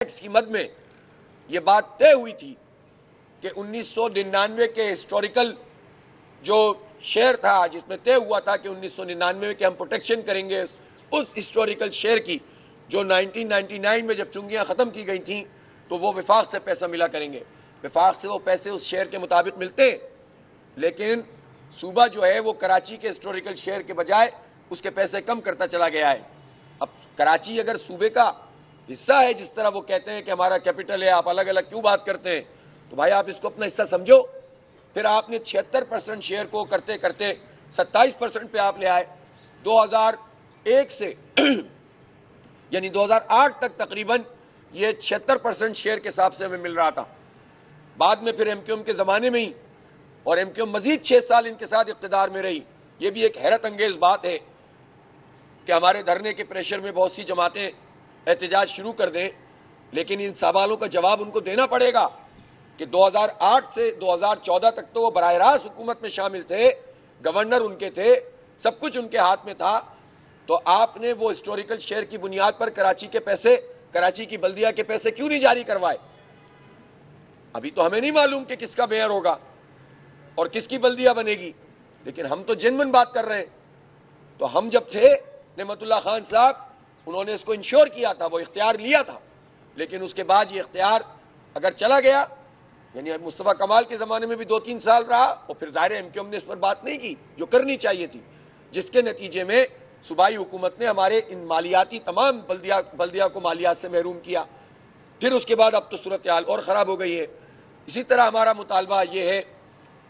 Tax کی مد میں یہ بات طے ہوئی تھی کہ 1999 کے ہسٹوریکل جو شیئر تھا جس میں طے ہوا تھا کہ 1999 کے ہم پروٹیکشن کریں گے اس ہسٹوریکل شیئر کی جو 1999 میں جب چنگیاں ختم کی گئی تھیں تو وہ وفاق سے پیسہ ملا کریں گے. وفاق سے وہ پیسے اس شیئر کے مطابق ملتے ہیں، لیکن صوبہ جو ہے وہ کراچی کے ہسٹوریکل شیئر کے بجائے اس کے پیسے کم کرتا چلا گیا ہے. اب کراچی اگر صوبے کا حصہ ہے، جس طرح وہ کہتے ہیں کہ ہمارا کیپٹل ہے، آپ الگ الگ کیوں بات کرتے ہیں؟ تو بھائی آپ اس کو اپنا حصہ سمجھو. پھر آپ نے 76% شیئر کو کرتے کرتے 27% پہ آپ لے آئے. 2001 سے یعنی 2008 تک تقریباً یہ 76% شیئر کے حساب سے ہمیں مل رہا تھا. بعد میں پھر ایم کیو ایم کے زمانے میں ہی، اور ایم کیو ایم مزید 6 سال ان کے ساتھ اقتدار میں رہی. یہ بھی ایک حیرت انگیز بات ہے کہ ہمارے دھرنے کے پریشر میں بہت سی جماعتیں احتجاج شروع کر دیں، لیکن ان سوالوں کا جواب ان کو دینا پڑے گا کہ 2008 سے 2014 تک تو وہ براہ راست حکومت میں شامل تھے، گورنر ان کے تھے، سب کچھ ان کے ہاتھ میں تھا. تو آپ نے وہ ہسٹوریکل شیئر کی بنیاد پر کراچی کے پیسے، کراچی کی بلدیہ کے پیسے کیوں نہیں جاری کروائے؟ ابھی تو ہمیں نہیں معلوم کہ کس کا میئر ہوگا اور کس کی بلدیہ بنے گی، لیکن ہم تو جنون بات کر رہے ہیں. تو ہم جب تھے، نعمت اللہ خان صاحب انہوں نے اس کو انشور کیا تھا، وہ اختیار لیا تھا، لیکن اس کے بعد یہ اختیار اگر چلا گیا، یعنی مصطفیٰ کمال کے زمانے میں بھی 2-3 سال رہا، اور پھر ظاہر ایم کیو ایم نے اس پر بات نہیں کی جو کرنی چاہیے تھی، جس کے نتیجے میں صوبائی حکومت نے ہمارے ان مالیاتی تمام بلدیہ کو مالیات سے محروم کیا. پھر اس کے بعد اب تو صورتحال اور خراب ہو گئی ہے. اسی طرح ہمارا مطالبہ یہ ہے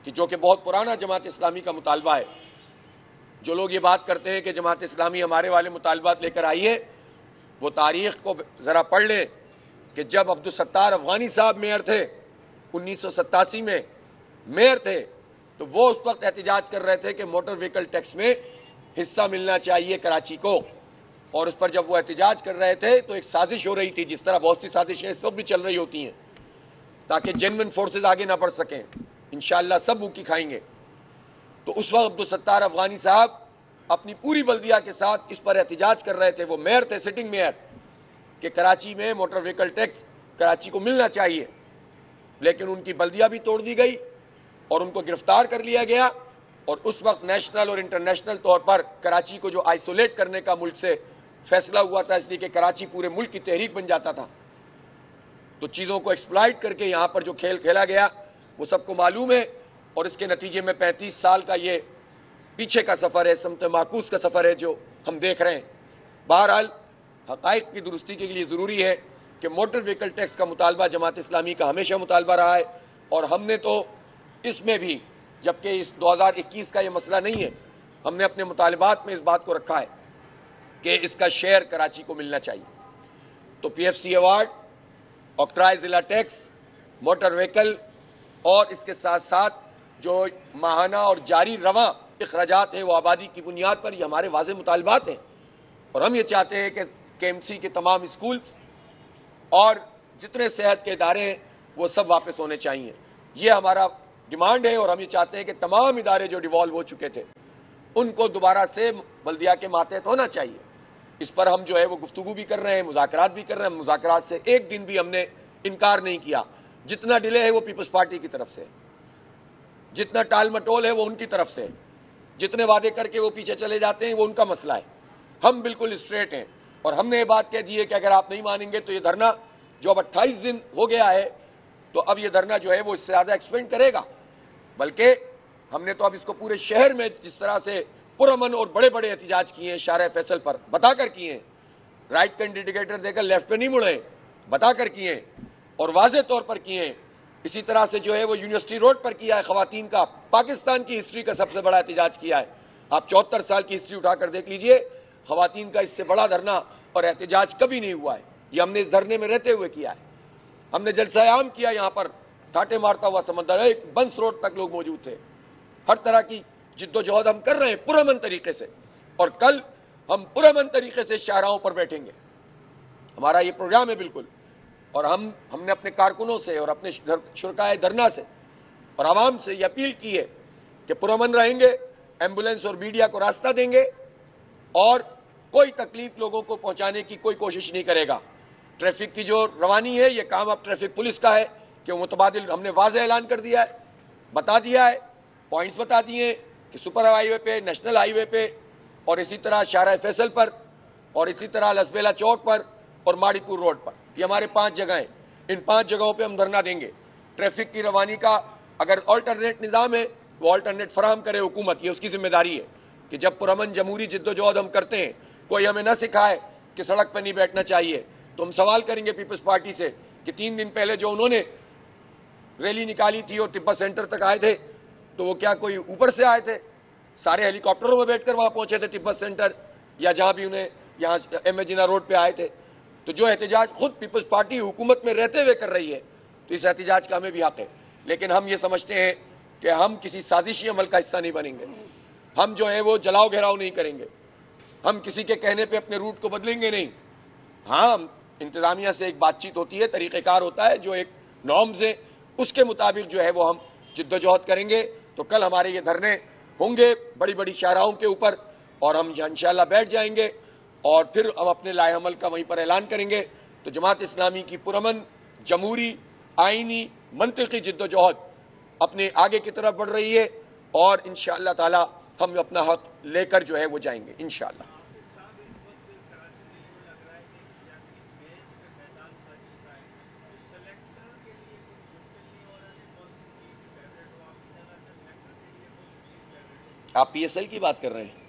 کہ جو کہ بہت پرانا جماعت اسلامی کا مطالبہ ہے، جو لوگ یہ بات کرتے ہیں کہ جماعت اسلامی ہمارے والے مطالبات لے کر آئی ہے، وہ تاریخ کو ذرا پڑھ لیں کہ جب عبدالستار افغانی صاحب میئر تھے 1987 میں میئر تھے، تو وہ اس وقت احتجاج کر رہے تھے کہ موٹر وہیکل ٹیکس میں حصہ ملنا چاہیے کراچی کو. اور اس پر جب وہ احتجاج کر رہے تھے تو ایک سازش ہو رہی تھی، جس طرح بہت سی سازشیں اس وقت بھی چل رہی ہوتی ہیں تاکہ جینوئن فورسز آگے نہ بڑھ سکیں. انشاءاللہ سب بھوکی کھائیں گے. تو اس وقت عبدالستار افغانی صاحب اپنی پوری بلدیہ کے ساتھ اس پر احتجاج کر رہے تھے. وہ میئر تھے، سٹنگ میئر، کہ کراچی میں موٹر وہیکل ٹیکس کراچی کو ملنا چاہیے. لیکن ان کی بلدیہ بھی توڑ دی گئی اور ان کو گرفتار کر لیا گیا. اور اس وقت نیشنل اور انٹرنیشنل طور پر کراچی کو جو آئسولیٹ کرنے کا ملک سے فیصلہ ہوا تھا، اس لیے کہ کراچی پورے ملک کی تحریک بن جاتا تھا. تو چیزوں کو ایکسپلائٹ کر کے یہاں پر جو کھیل کھیلا گیا وہ سب کو معلوم ہے، اور اس کے نتیجے میں 35 سال کا یہ پیچھے کا سفر ہے، سمت معکوس کا سفر ہے جو ہم دیکھ رہے ہیں. بہرحال حقائق کی درستی کے لیے ضروری ہے کہ موٹر وہیکل ٹیکس کا مطالبہ جماعت اسلامی کا ہمیشہ مطالبہ رہا ہے، اور ہم نے تو اس میں بھی، جبکہ اس 2021 کا یہ مسئلہ نہیں ہے، ہم نے اپنے مطالبات میں اس بات کو رکھا ہے کہ اس کا شیئر کراچی کو ملنا چاہیے. تو پی ایف سی ایوارڈ، آکٹرائے ضلع ٹیکس، موٹر وہیکل، اور اس کے ساتھ ساتھ جو ماہانہ اور جاری رواں اخراجات ہیں وہ آبادی کی بنیاد پر، یہ ہمارے واضح مطالبات ہیں. اور ہم یہ چاہتے ہیں کہ کے ایم سی کے تمام اسکولز اور جتنے صحت کے ادارے ہیں وہ سب واپس ہونے چاہیے. یہ ہمارا ڈیمانڈ ہے، اور ہم یہ چاہتے ہیں کہ تمام ادارے جو ڈیوالو ہو چکے تھے ان کو دوبارہ سے بلدیہ کے ماتحت ہونا چاہیے. اس پر ہم جو ہے وہ گفتگو بھی کر رہے ہیں، مذاکرات بھی کر رہے ہیں. مذاکرات سے ایک دن بھی ہم نے انکار نہیں کیا. جتنا ڈیلے ہے وہ پیپلز پارٹی کی طرف سے، جتنا ٹال مٹول ہے وہ ان کی طرف سے، جتنے وعدے کر کے وہ پیچھے چلے جاتے ہیں وہ ان کا مسئلہ ہے. ہم بالکل اسٹریٹ ہیں، اور ہم نے یہ بات کہہ دی ہے کہ اگر آپ نہیں مانیں گے تو یہ دھرنا جو اب 28 دن ہو گیا ہے، تو اب یہ دھرنا جو ہے وہ اس سے زیادہ ایکسپینڈ کرے گا. بلکہ ہم نے تو اب اس کو پورے شہر میں جس طرح سے پرامن اور بڑے بڑے احتجاج کیے ہیں، شارع فیصل پر بتا کر کیے ہیں، رائٹ کا انڈیکیٹر دے کر لیفٹ پہ نہیں مڑے، بتا کر کیے ہیں اور واضح طور پر کیے ہیں. اسی طرح سے جو ہے وہ یونیورسٹی روڈ پر کیا ہے، خواتین کا، پاکستان کی ہسٹری کا سب سے بڑا احتجاج کیا ہے. آپ 74 سال کی ہسٹری اٹھا کر دیکھ لیجئے، خواتین کا اس سے بڑا دھرنا اور احتجاج کبھی نہیں ہوا ہے. یہ ہم نے اس دھرنے میں رہتے ہوئے کیا ہے. ہم نے جلسہ عام کیا، یہاں پر ٹاٹے مارتا ہوا سمندر، ایک بنس روڈ تک لوگ موجود تھے. ہر طرح کی جد و جہد ہم کر رہے ہیں پرامن طریقے سے، اور کل ہم پرامن طریقے سے شاہراہوں پر بیٹھیں گے. ہمارا یہ پروگرام ہے بالکل. اور ہم نے اپنے کارکنوں سے اور اپنے شرکائے دھرنا سے اور عوام سے یہ اپیل کی ہے کہ پرامن رہیں گے، ایمبولینس اور میڈیا کو راستہ دیں گے، اور کوئی تکلیف لوگوں کو پہنچانے کی کوئی کوشش نہیں کرے گا. ٹریفک کی جو روانی ہے یہ کام اب ٹریفک پولیس کا ہے کہ وہ متبادل ہم نے واضح اعلان کر دیا ہے، بتا دیا ہے، پوائنٹس بتا دیے ہیں کہ سپر ہائی وے پہ، نیشنل ہائی وے پہ، اور اسی طرح شارع فیصل پر، اور اسی طرح لسبیلا چوک پر اور ماڑی پور روڈ پر، یہ ہمارے 5 جگہیں، ان 5 جگہوں پہ ہم دھرنا دیں گے۔ ٹریفک کی روانی کا اگر آلٹرنیٹ نظام ہے وہ آلٹرنیٹ فراہم کرے حکومت، یہ اس کی ذمہ داری ہے کہ جب پرامن جمہوری جد و جہد ہم کرتے ہیں، کوئی ہمیں نہ سکھائے کہ سڑک پہ نہیں بیٹھنا چاہیے۔ تو ہم سوال کریں گے پیپلز پارٹی سے کہ 3 دن پہلے جو انہوں نے ریلی نکالی تھی اور تبت سینٹر تک آئے تھے، تو وہ کیا کوئی اوپر سے آئے تھے؟ سارے ہیلی کاپٹروں میں بیٹھ کر وہاں پہنچے تھے تبت سینٹر، یا جہاں بھی انہیں یہاں ایم اے جناح روڈ پہ آئے تھے؟ تو جو احتجاج خود پیپلز پارٹی حکومت میں رہتے ہوئے کر رہی ہے تو اس احتجاج کا ہمیں بھی حق ہے، لیکن ہم یہ سمجھتے ہیں کہ ہم کسی سازشی عمل کا حصہ نہیں بنیں گے، ہم جو ہے وہ جلاؤ گھیراؤ نہیں کریں گے، ہم کسی کے کہنے پہ اپنے روٹ کو بدلیں گے نہیں۔ ہاں، انتظامیہ سے ایک بات چیت ہوتی ہے، طریقہ کار ہوتا ہے، جو ایک نارمز ہیں اس کے مطابق جو ہے وہ ہم جد و جہد کریں گے۔ تو کل ہمارے یہ دھرنے ہوں گے بڑی بڑی شاہراہوں کے اوپر، اور ہم انشاءاللہ بیٹھ جائیں گے اور پھر ہم اپنے لائحہ عمل کا وہیں پر اعلان کریں گے۔ تو جماعت اسلامی کی پرامن جمہوری آئینی منطقی جد و جہد اپنے آگے کی طرف بڑھ رہی ہے، اور انشاءاللہ تعالی ہم اپنا حق لے کر جو ہے وہ جائیں گے انشاءاللہ۔ آپ پی ایس ایل کی بات کر رہے ہیں؟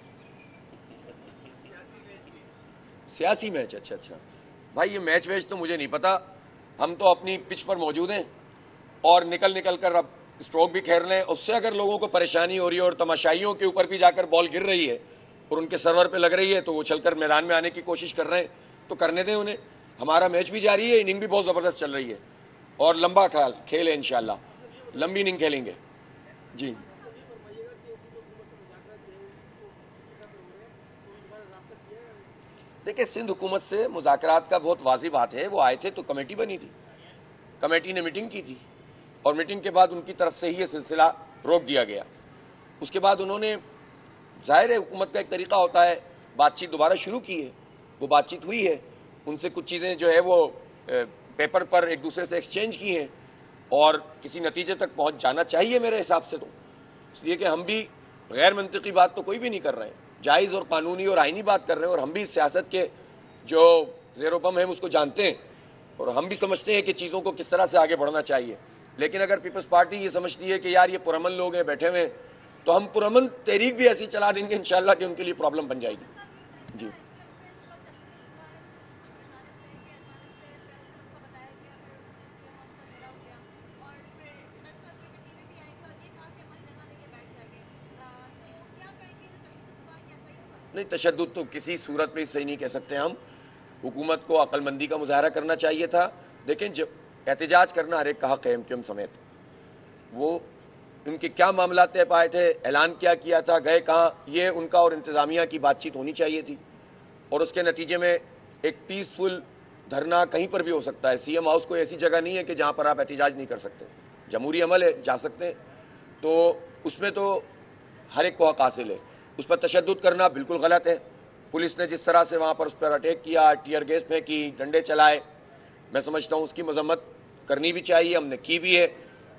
سیاسی میچ؟ اچھا بھائی، یہ میچ ویچ تو مجھے نہیں پتا، ہم تو اپنی پچ پر موجود ہیں اور نکل کر اب اسٹروک بھی کھیل رہے ہیں۔ اس سے اگر لوگوں کو پریشانی ہو رہی ہے اور تماشائیوں کے اوپر بھی جا کر بال گر رہی ہے اور ان کے سرور پہ لگ رہی ہے تو وہ چل کر میدان میں آنے کی کوشش کر رہے ہیں، تو کرنے دیں انہیں۔ ہمارا میچ بھی جاری ہے، اننگ بھی بہت زبردست چل رہی ہے اور لمبا کھیل ہے، انشاءاللہ لمبی اننگ کھیلیں گے۔ جی دیکھیں، سندھ حکومت سے مذاکرات کا بہت واضح بات ہے، وہ آئے تھے تو کمیٹی بنی تھی، کمیٹی نے میٹنگ کی تھی، اور میٹنگ کے بعد ان کی طرف سے ہی یہ سلسلہ روک دیا گیا۔ اس کے بعد انہوں نے، ظاہر ہے حکومت کا ایک طریقہ ہوتا ہے، بات چیت دوبارہ شروع کی ہے، وہ بات چیت ہوئی ہے، ان سے کچھ چیزیں جو ہے وہ پیپر پر ایک دوسرے سے ایکسچینج کی ہیں، اور کسی نتیجے تک پہنچ جانا چاہیے میرے حساب سے، تو اس لیے کہ ہم بھی غیر منطقی بات تو کوئی بھی نہیں کر رہے ہیں، جائز اور قانونی اور آئینی بات کر رہے ہیں، اور ہم بھی سیاست کے جو زیر و بم ہیں اس کو جانتے ہیں، اور ہم بھی سمجھتے ہیں کہ چیزوں کو کس طرح سے آگے بڑھنا چاہیے۔ لیکن اگر پیپلز پارٹی یہ سمجھتی ہے کہ یار یہ پرامن لوگ ہیں بیٹھے ہوئے، تو ہم پرامن تحریک بھی ایسی چلا دیں گے انشاءاللہ کہ ان کے لیے پرابلم بن جائے گی۔ جی نہیں، تشدد تو کسی صورت میں صحیح نہیں کہہ سکتے ہم۔ حکومت کو عقل مندی کا مظاہرہ کرنا چاہیے تھا، لیکن جب احتجاج کرنا ہر ایک کا حق ہے، ایم سمیت۔ وہ ان کے کیا معاملات طے پائے تھے، اعلان کیا تھا، گئے کہاں، یہ ان کا اور انتظامیہ کی بات چیت ہونی چاہیے تھی، اور اس کے نتیجے میں ایک پیسفل دھرنا کہیں پر بھی ہو سکتا ہے۔ سی ایم ہاؤس کوئی ایسی جگہ نہیں ہے کہ جہاں پر آپ احتجاج نہیں کر سکتے، جمہوری عمل ہے، جا سکتے ہیں، تو اس میں تو ہر ایک کو حق حاصل ہے۔ اس پر تشدد کرنا بالکل غلط ہے۔ پولیس نے جس طرح سے وہاں پر اس پر اٹیک کیا، ٹیئر گیس پھینکی، ڈنڈے چلائے، میں سمجھتا ہوں اس کی مذمت کرنی بھی چاہیے، ہم نے کی بھی ہے،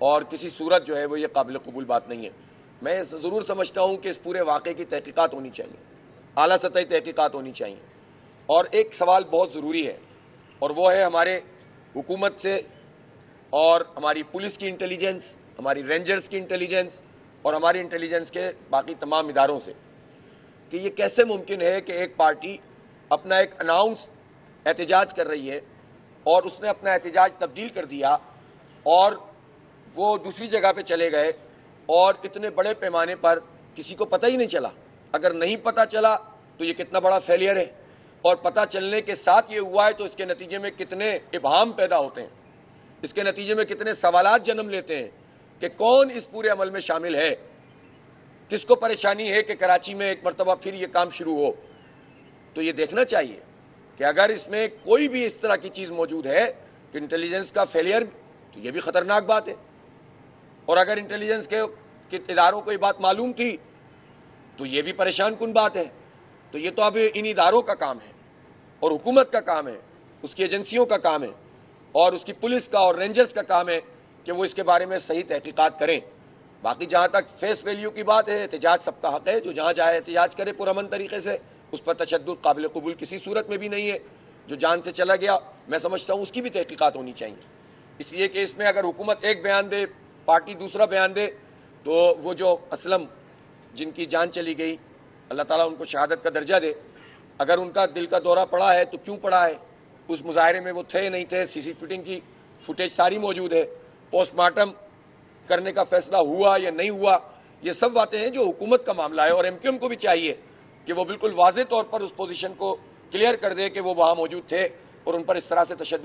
اور کسی صورت جو ہے وہ یہ قابل قبول بات نہیں ہے۔ میں ضرور سمجھتا ہوں کہ اس پورے واقعے کی تحقیقات ہونی چاہیے، اعلیٰ سطحی تحقیقات ہونی چاہیے، اور ایک سوال بہت ضروری ہے، اور وہ ہے ہمارے حکومت سے اور ہماری پولیس کی انٹیلیجنس، ہماری رینجرز کی انٹیلیجنس اور ہماری انٹیلیجنس کے باقی تمام اداروں سے، کہ یہ کیسے ممکن ہے کہ ایک پارٹی اپنا ایک اناؤنس احتجاج کر رہی ہے اور اس نے اپنا احتجاج تبدیل کر دیا اور وہ دوسری جگہ پہ چلے گئے، اور اتنے بڑے پیمانے پر کسی کو پتہ ہی نہیں چلا۔ اگر نہیں پتہ چلا تو یہ کتنا بڑا فیلئر ہے، اور پتہ چلنے کے ساتھ یہ ہوا ہے تو اس کے نتیجے میں کتنے ابہام پیدا ہوتے ہیں، اس کے نتیجے میں کتنے سوالات جنم لیتے ہیں کہ کون اس پورے عمل میں شامل ہے، کس کو پریشانی ہے کہ کراچی میں ایک مرتبہ پھر یہ کام شروع ہو۔ تو یہ دیکھنا چاہیے کہ اگر اس میں کوئی بھی اس طرح کی چیز موجود ہے کہ انٹیلیجنس کا فیلئر، تو یہ بھی خطرناک بات ہے، اور اگر انٹیلیجنس کے اداروں کو یہ بات معلوم تھی تو یہ بھی پریشان کن بات ہے۔ تو یہ تو اب ان اداروں کا کام ہے اور حکومت کا کام ہے اس کی ایجنسیوں کا کام ہے اور اس کی پولیس کا اور رینجرز کا کام ہے کہ وہ اس کے بارے میں صحیح تحقیقات کریں. باقی جہاں تک فیس ویلیو کی بات ہے، احتجاج سب کا حق ہے، جو جہاں جائے احتجاج کرے پرامن طریقے سے، اس پر تشدد قابل قبول کسی صورت میں بھی نہیں ہے. جو جان سے چلا گیا میں سمجھتا ہوں اس کی بھی تحقیقات ہونی چاہیے، اس لیے کہ اس میں اگر حکومت ایک بیان دے، پارٹی دوسرا بیان دے، تو وہ جو اسلم جن کی جان چلی گئی، اللہ تعالیٰ ان کو شہادت کا درجہ دے، اگر ان کا دل کا دورہ پڑا ہے تو کیوں پڑا ہے؟ اس مظاہرے میں وہ تھے نہیں تھے، سی سی فٹنگ کی فوٹیج ساری موجود ہے، پوسٹ مارٹم کرنے کا فیصلہ ہوا یا نہیں ہوا، یہ سب باتیں ہیں جو حکومت کا معاملہ ہے. اور ایم کیو ایم کو بھی چاہیے کہ وہ بالکل واضح طور پر اس پوزیشن کو کلیئر کر دے کہ وہ وہاں موجود تھے اور ان پر اس طرح سے تشدد